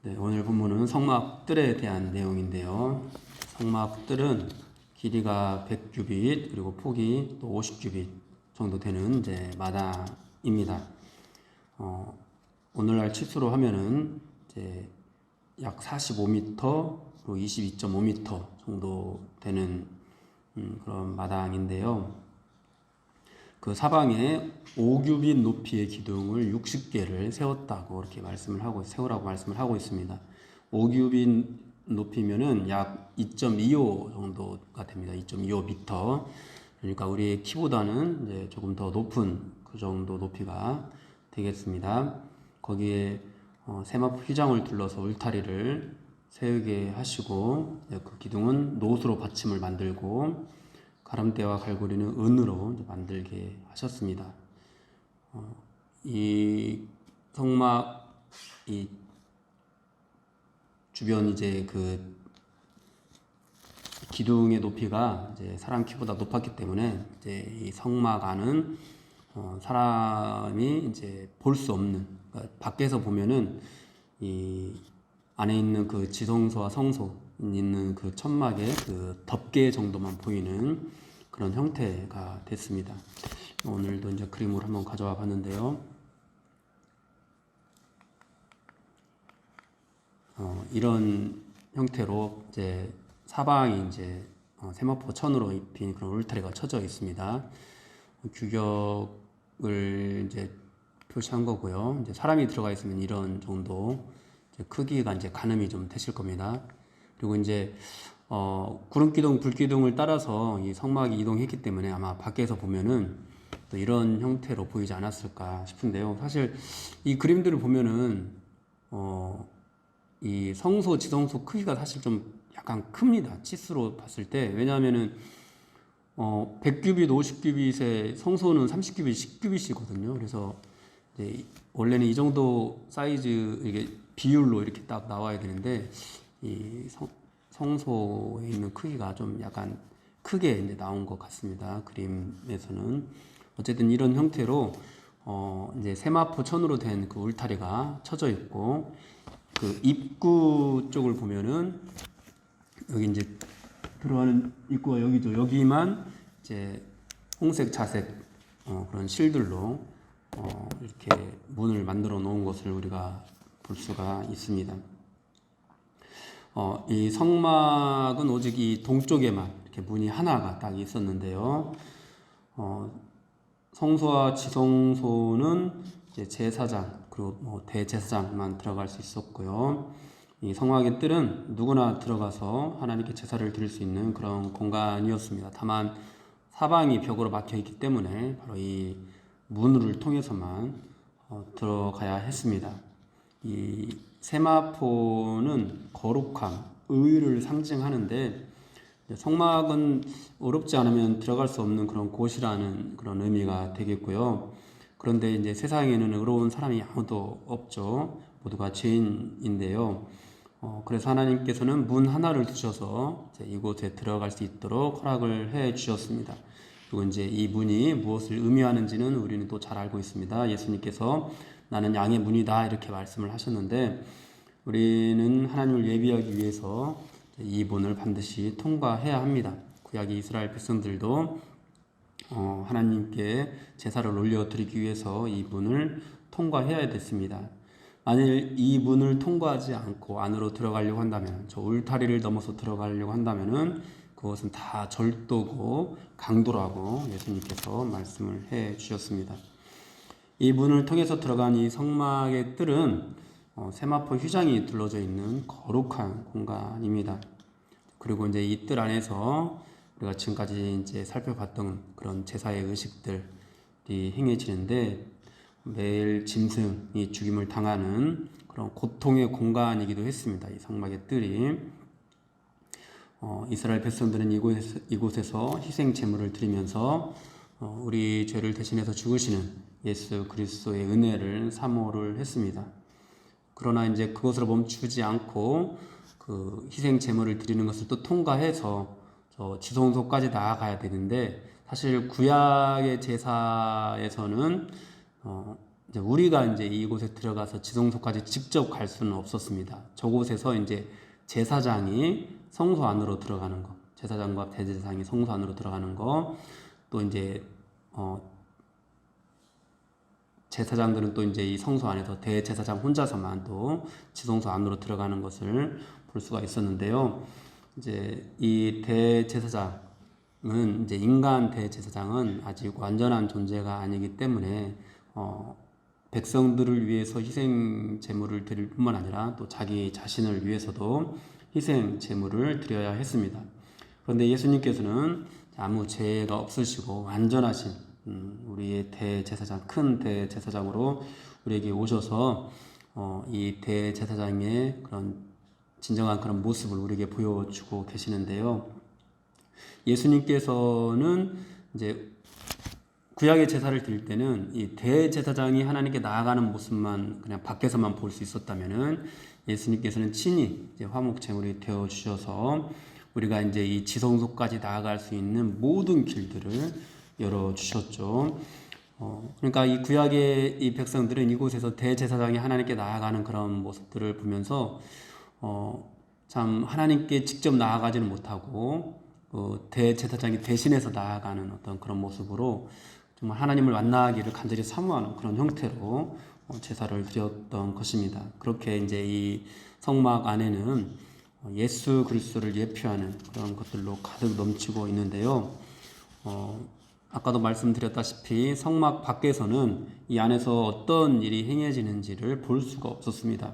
네, 오늘 본문은 성막뜰에 대한 내용인데요. 성막뜰은 길이가 100규빗 그리고 폭이 또 50규빗 정도 되는 이제 마당입니다. 오늘날 치수로 하면은 이제 약 45m 그리고 22.5m 정도 되는 그런 마당인데요. 그 사방에 5규빗 높이의 기둥을 60개를 세웠다고 이렇게 세우라고 말씀을 하고 있습니다. 5규빗 높이면은 약 2.25 정도가 됩니다. 2.25m. 그러니까 우리의 키보다는 이제 조금 더 높은 그 정도 높이가 되겠습니다. 거기에 세마포 휘장을 둘러서 울타리를 세우게 하시고, 그 기둥은 노수로 받침을 만들고 가람대와 갈고리는 은으로 만들게 하셨습니다. 이 성막 이 주변 이제 그 기둥의 높이가 이제 사람 키보다 높았기 때문에 이제 이 성막 안은 사람이 이제 볼 수 없는, 그러니까 밖에서 보면은 이 안에 있는 그 지성소와 성소 있는 그 천막의 그 덮개 정도만 보이는 그런 형태가 됐습니다. 오늘도 이제 그림으로 한번 가져와 봤는데요. 이런 형태로 이제 사방이 이제 세마포 천으로 입힌 그런 울타리가 쳐져 있습니다. 규격을 이제 표시한 거고요. 이제 사람이 들어가 있으면 이런 정도 이제 크기가 이제 가늠이 좀 되실 겁니다. 그리고 이제 구름기둥, 불기둥을 따라서 이 성막이 이동했기 때문에 아마 밖에서 보면은 또 이런 형태로 보이지 않았을까 싶은데요. 사실 이 그림들을 보면은 이 성소, 지성소 크기가 사실 좀 약간 큽니다. 치수로 봤을 때. 왜냐하면은 100규빗, 50규빗의 성소는 30규빗, 10규빗이거든요. 그래서 이제 원래는 이 정도 사이즈 이게 비율로 이렇게 딱 나와야 되는데 이 성소에 있는 크기가 좀 약간 크게 이제 나온 것 같습니다. 그림에서는. 어쨌든 이런 형태로 이제 세마포 천으로 된 그 울타리가 쳐져 있고, 그 입구 쪽을 보면은 여기 이제 들어가는 입구가 여기죠. 여기만 이제 홍색, 자색 그런 실들로 이렇게 문을 만들어 놓은 것을 우리가 볼 수가 있습니다. 이 성막은 오직 이 동쪽에만 이렇게 문이 하나가 딱 있었는데요. 성소와 지성소는 이제 제사장 그리고 대제사장만 들어갈 수 있었고요. 이 성막의 뜰은 누구나 들어가서 하나님께 제사를 드릴 수 있는 그런 공간이었습니다. 다만 사방이 벽으로 막혀 있기 때문에 바로 이 문을 통해서만 들어가야 했습니다. 이 세마포는 거룩함, 의를 상징하는데, 성막은 어렵지 않으면 들어갈 수 없는 그런 곳이라는 그런 의미가 되겠고요. 그런데 이제 세상에는 의로운 사람이 아무도 없죠. 모두가 죄인인데요. 그래서 하나님께서는 문 하나를 두셔서 이곳에 들어갈 수 있도록 허락을 해 주셨습니다. 그리고 이제 이 문이 무엇을 의미하는지는 우리는 또 잘 알고 있습니다. 예수님께서 나는 양의 문이다 이렇게 말씀을 하셨는데, 우리는 하나님을 예비하기 위해서 이 문을 반드시 통과해야 합니다. 구약의 이스라엘 백성들도 하나님께 제사를 올려드리기 위해서 이 문을 통과해야 됐습니다. 만일 이 문을 통과하지 않고 안으로 들어가려고 한다면, 저 울타리를 넘어서 들어가려고 한다면은 그것은 다 절도고 강도라고 예수님께서 말씀을 해 주셨습니다. 이 문을 통해서 들어간 이 성막의 뜰은 세마포 휘장이 둘러져 있는 거룩한 공간입니다. 그리고 이제 이 뜰 안에서 우리가 지금까지 이제 살펴봤던 그런 제사의 의식들이 행해지는데, 매일 짐승이 죽임을 당하는 그런 고통의 공간이기도 했습니다. 이 성막의 뜰이. 이스라엘 백성들은 이곳에서 희생 제물을 드리면서 우리 죄를 대신해서 죽으시는 예수 그리스도의 은혜를 사모를 했습니다. 그러나 이제 그것으로 멈추지 않고 그 희생 제물을 드리는 것을 또 통과해서 저 지성소까지 나아가야 되는데, 사실 구약의 제사에서는 이제 우리가 이제 이곳에 들어가서 지성소까지 직접 갈 수는 없었습니다. 저곳에서 이제 제사장이 성소 안으로 들어가는 거, 제사장과 대제사장이 성소 안으로 들어가는 거, 또 이제 제사장들은 또 이제 이 성소 안에서 대제사장 혼자서만 또 지성소 안으로 들어가는 것을 볼 수가 있었는데요. 이제 이 대제사장은 이제 인간 대제사장은 아직 완전한 존재가 아니기 때문에 백성들을 위해서 희생 제물을 드릴 뿐만 아니라 또 자기 자신을 위해서도 희생 제물을 드려야 했습니다. 그런데 예수님께서는 아무 죄가 없으시고 완전하신 우리의 대제사장, 큰 대제사장으로 우리에게 오셔서 이 대제사장의 그런 진정한 그런 모습을 우리에게 보여주고 계시는데요. 예수님께서는 이제 구약의 제사를 드릴 때는 이 대제사장이 하나님께 나아가는 모습만 그냥 밖에서만 볼 수 있었다면은 예수님께서는 친히 이제 화목 제물이 되어 주셔서 우리가 이제 이 지성소까지 나아갈 수 있는 모든 길들을 열어 주셨죠. 그러니까 이 구약의 이 백성들은 이곳에서 대제사장이 하나님께 나아가는 그런 모습들을 보면서 참 하나님께 직접 나아가지는 못하고 대제사장이 대신해서 나아가는 어떤 그런 모습으로 정말 하나님을 만나기를 간절히 사모하는 그런 형태로 제사를 드렸던 것입니다. 그렇게 이제 이 성막 안에는 예수 그리스도를 예표하는 그런 것들로 가득 넘치고 있는데요. 아까도 말씀드렸다시피 성막 밖에서는 이 안에서 어떤 일이 행해지는지를 볼 수가 없었습니다.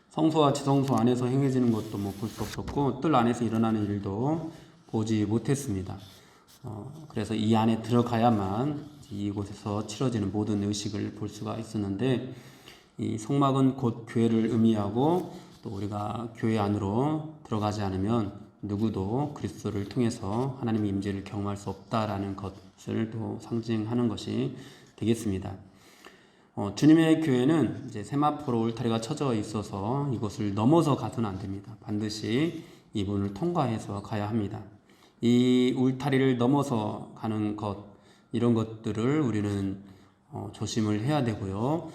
성소와 지성소 안에서 행해지는 것도 뭐 볼 수 없었고 뜰 안에서 일어나는 일도 보지 못했습니다. 그래서 이 안에 들어가야만 이곳에서 치러지는 모든 의식을 볼 수가 있었는데 이 성막은 곧 교회를 의미하고 또 우리가 교회 안으로 들어가지 않으면 누구도 그리스도를 통해서 하나님의 임재를 경험할 수 없다라는 것을 또 상징하는 것이 되겠습니다. 주님의 교회는 이제 세마포로 울타리가 쳐져 있어서 이곳을 넘어서 가서는 안 됩니다. 반드시 이 문을 통과해서 가야 합니다. 이 울타리를 넘어서 가는 것, 이런 것들을 우리는 조심을 해야 되고요.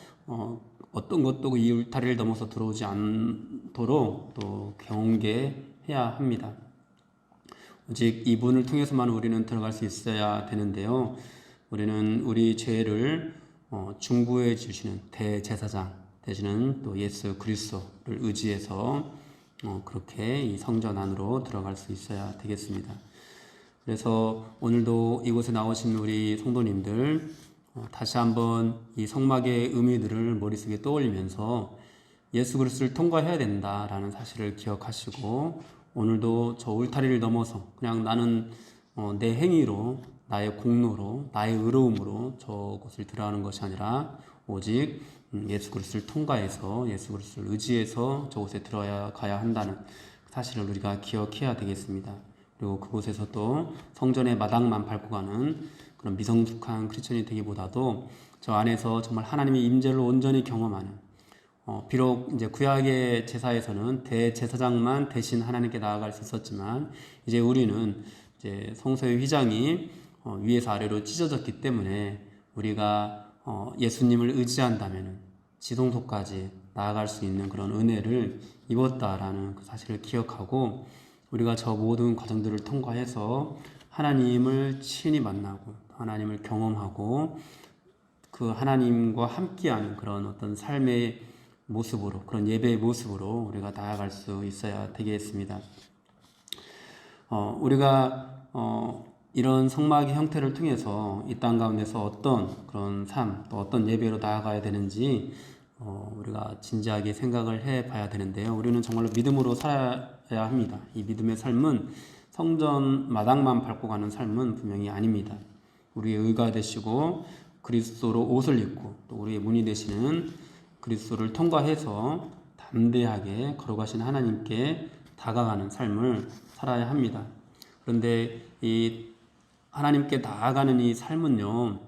어떤 것도 이 울타리를 넘어서 들어오지 않도록 또 경계해야 합니다. 오직 이 문을 통해서만 우리는 들어갈 수 있어야 되는데요. 우리는 우리 죄를 중보해 주시는 대제사장 되시는 또 예수 그리스도를 의지해서 그렇게 이 성전 안으로 들어갈 수 있어야 되겠습니다. 그래서 오늘도 이곳에 나오신 우리 성도님들 다시 한번 이 성막의 의미들을 머릿속에 떠올리면서 예수 그리스도를 통과해야 된다라는 사실을 기억하시고 오늘도 저 울타리를 넘어서 그냥 나는 내 행위로 나의 공로로 나의 의로움으로 저곳을 들어가는 것이 아니라 오직 예수 그리스도를 통과해서 예수 그리스도를 의지해서 저곳에 들어가야 한다는 사실을 우리가 기억해야 되겠습니다. 그리고 그곳에서 또 성전의 마당만 밟고 가는 그런 미성숙한 크리스천이 되기보다도 저 안에서 정말 하나님의 임재를 온전히 경험하는 비록 이제 구약의 제사에서는 대제사장만 대신 하나님께 나아갈 수 있었지만 이제 우리는 이제 성소의 휘장이 위에서 아래로 찢어졌기 때문에 우리가 예수님을 의지한다면 지성소까지 나아갈 수 있는 그런 은혜를 입었다라는 그 사실을 기억하고 우리가 저 모든 과정들을 통과해서 하나님을 친히 만나고 하나님을 경험하고 그 하나님과 함께하는 그런 어떤 삶의 모습으로 그런 예배의 모습으로 우리가 나아갈 수 있어야 되겠습니다. 우리가 이런 성막의 형태를 통해서 이 땅 가운데서 어떤 그런 삶 또 어떤 예배로 나아가야 되는지 우리가 진지하게 생각을 해봐야 되는데요. 우리는 정말로 믿음으로 살아야 합니다. 이 믿음의 삶은 성전 마당만 밟고 가는 삶은 분명히 아닙니다. 우리의 의가 되시고 그리스도로 옷을 입고 또 우리의 문이 되시는 그리스도를 통과해서 담대하게 걸어가신 하나님께 다가가는 삶을 살아야 합니다. 그런데 이 하나님께 나아가는 이 삶은요,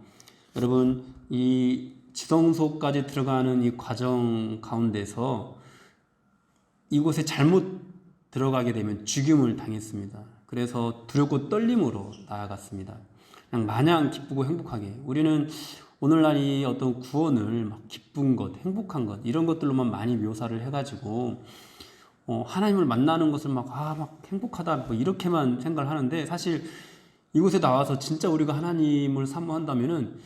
여러분 이 지성소까지 들어가는 이 과정 가운데서 이곳에 잘못 들어가게 되면 죽임을 당했습니다. 그래서 두렵고 떨림으로 나아갔습니다. 그냥 마냥 기쁘고 행복하게 우리는 오늘날 이 어떤 구원을 막 기쁜 것, 행복한 것 이런 것들로만 많이 묘사를 해가지고 하나님을 만나는 것을 막 행복하다 뭐 이렇게만 생각을 하는데, 사실 이곳에 나와서 진짜 우리가 하나님을 사모한다면은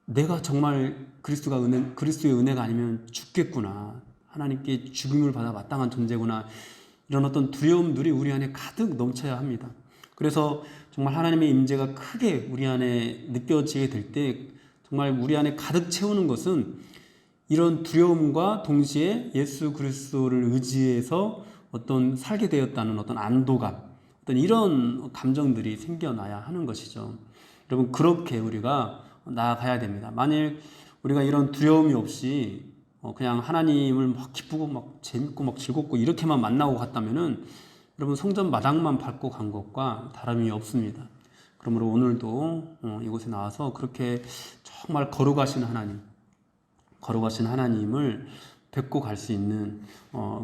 내가 정말 그리스도의 은혜가 아니면 죽겠구나, 하나님께 죽임을 받아 마땅한 존재구나, 이런 어떤 두려움들이 우리 안에 가득 넘쳐야 합니다. 그래서 정말 하나님의 임재가 크게 우리 안에 느껴지게 될 때 정말 우리 안에 가득 채우는 것은 이런 두려움과 동시에 예수 그리스도를 의지해서 어떤 살게 되었다는 어떤 안도감, 어떤 이런 감정들이 생겨나야 하는 것이죠. 여러분, 그렇게 우리가 나아가야 됩니다. 만일 우리가 이런 두려움이 없이 그냥 하나님을 막 기쁘고 막 재밌고 막 즐겁고 이렇게만 만나고 갔다면은 여러분, 성전 마당만 밟고 간 것과 다름이 없습니다. 그러므로 오늘도 이곳에 나와서 그렇게 정말 거룩하신 하나님을 뵙고 갈 수 있는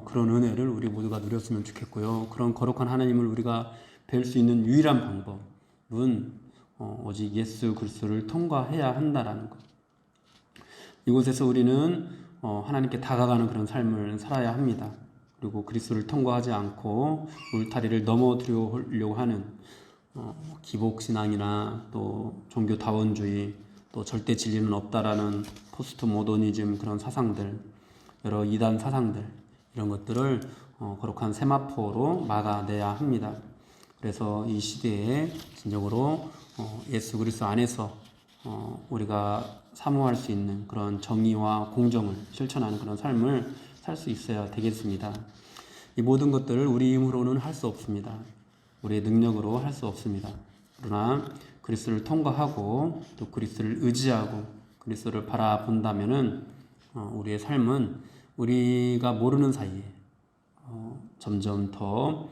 그런 은혜를 우리 모두가 누렸으면 좋겠고요. 그런 거룩한 하나님을 우리가 뵐 수 있는 유일한 방법은 오직 예수 그리스도를 통과해야 한다라는 것. 이곳에서 우리는 하나님께 다가가는 그런 삶을 살아야 합니다. 그리고 그리스도를 통과하지 않고 울타리를 넘어들려고 하는 기복신앙이나 또 종교다원주의, 또 절대 진리는 없다라는 포스트 모더니즘 그런 사상들, 여러 이단 사상들, 이런 것들을 거룩한 세마포로 막아내야 합니다. 그래서 이 시대에 진정으로 예수 그리스도 안에서 우리가 사모할 수 있는 그런 정의와 공정을 실천하는 그런 삶을 살 수 있어야 되겠습니다. 이 모든 것들을 우리 힘으로는 할 수 없습니다. 우리의 능력으로 할 수 없습니다. 그러나 그리스도를 통과하고 또 그리스도를 의지하고 그리스도를 바라본다면은 우리의 삶은 우리가 모르는 사이에 점점 더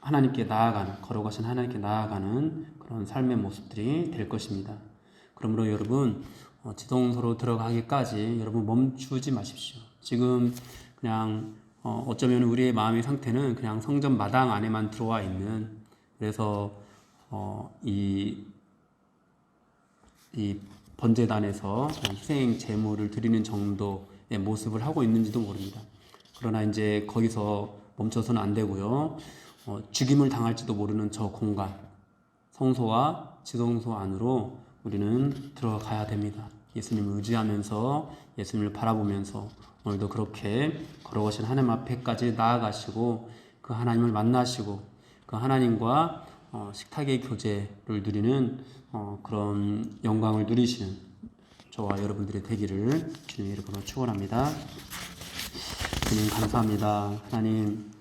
하나님께 나아가는, 거룩하신 하나님께 나아가는 그런 삶의 모습들이 될 것입니다. 그러므로 여러분, 지성소로 들어가기까지 여러분 멈추지 마십시오. 지금 그냥 어쩌면 우리의 마음의 상태는 그냥 성전 마당 안에만 들어와 있는, 그래서 이 번제단에서 희생 제물을 드리는 정도의 모습을 하고 있는지도 모릅니다. 그러나 이제 거기서 멈춰서는 안 되고요. 죽임을 당할지도 모르는 저 공간, 성소와 지성소 안으로 우리는 들어가야 됩니다. 예수님을 의지하면서, 예수님을 바라보면서 오늘도 그렇게 걸어가신 하나님 앞에까지 나아가시고 그 하나님을 만나시고 그 하나님과 식탁의 교제를 누리는 그런 영광을 누리시는 저와 여러분들의 되기를 주님의 이름으로 축원합니다. 주님 감사합니다. 하나님,